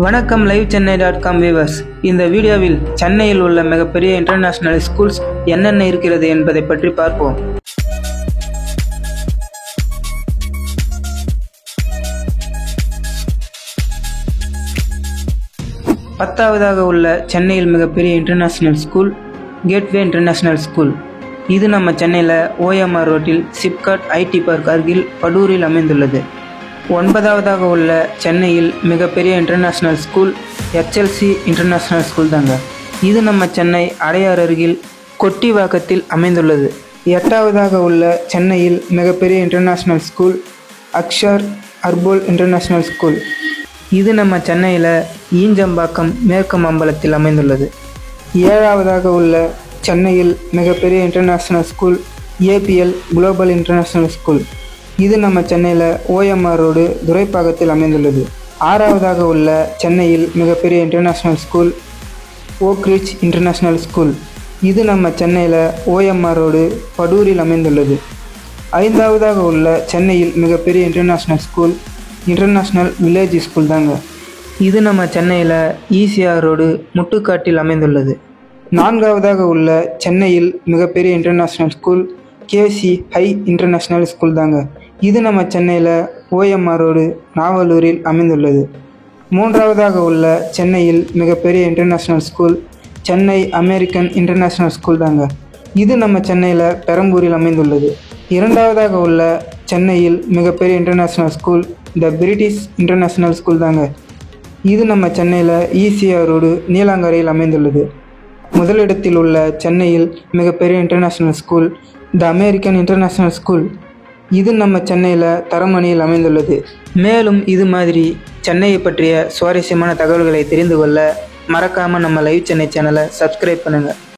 வணக்கம் livechennai.com viewers. இந்த வீடியோவில் சென்னையில் உள்ள மிகப்பெரிய இன்டர்நேஷனல் ஸ்கூல்ஸ் என்னென்ன இருக்கிறது என்பதை பற்றி பார்ப்போம். பத்தாவதாக உள்ள சென்னையில் மிகப்பெரிய international school gateway international school. இது நம்ம சென்னையில் OMR ரோட்டில் சிப்காட் ஐடி பார்க் அருகில் படூரில் அமைந்துள்ளது. ஒன்பதாவதாக உள்ள சென்னையில் மிகப்பெரிய international school HLC international school தாங்க. இது நம்ம சென்னை அடையார் அருகில் கொட்டிவாக்கத்தில் அமைந்துள்ளது. எட்டாவதாக உள்ள சென்னையில் மிகப்பெரிய international school Akshar Arbol International School. இது நம்ம சென்னையில் ஈஞ்சம்பாக்கம் மேற்கு மாம்பலத்தில் அமைந்துள்ளது. ஏழாவதாக உள்ள சென்னையில் மிகப்பெரிய international school APL global international School. இது நம்ம சென்னையில் OMR ரோடு துரைப்பாக்கத்தில் அமைந்துள்ளது. ஆறாவதாக உள்ள சென்னையில் மிகப்பெரிய இன்டர்நேஷ்னல் ஸ்கூல் ஓக்ரிட்ஜ் இன்டர்நேஷ்னல் ஸ்கூல். இது நம்ம சென்னையில் OMR ரோடு படூரில் அமைந்துள்ளது. ஐந்தாவதாக உள்ள சென்னையில் மிகப்பெரிய international school international village school தாங்க. இது நம்ம சென்னையில் ECR ரோடு முட்டுக்காட்டில் அமைந்துள்ளது. நான்காவதாக உள்ள சென்னையில் மிகப்பெரிய international school KC high international school தாங்க. இது நம்ம சென்னையில் OMR ரோடு நாவலூரில் அமைந்துள்ளது. மூன்றாவதாக உள்ள சென்னையில் மிகப்பெரிய international school Chennai American international school தாங்க. இது நம்ம சென்னையில் பெரம்பூரில் அமைந்துள்ளது. இரண்டாவதாக உள்ள சென்னையில் மிகப்பெரிய இன்டர்நேஷ்னல் ஸ்கூல் த பிரிட்டிஷ் இன்டர்நேஷ்னல் ஸ்கூல் தாங்க. இது நம்ம சென்னையில் ECR ரோடு நீலாங்கரையில் அமைந்துள்ளது. முதலிடத்தில் உள்ள சென்னையில் மிகப்பெரிய international school the American international School. இது நம்ம சென்னையில் தரமணியில் அமைந்துள்ளது. மேலும் இது மாதிரி சென்னையை பற்றிய சுவாரஸ்யமான தகவல்களை தெரிந்து கொள்ள மறக்காமல் நம்ம லைவ் சென்னை சேனலை சப்ஸ்கிரைப் பண்ணுங்கள்.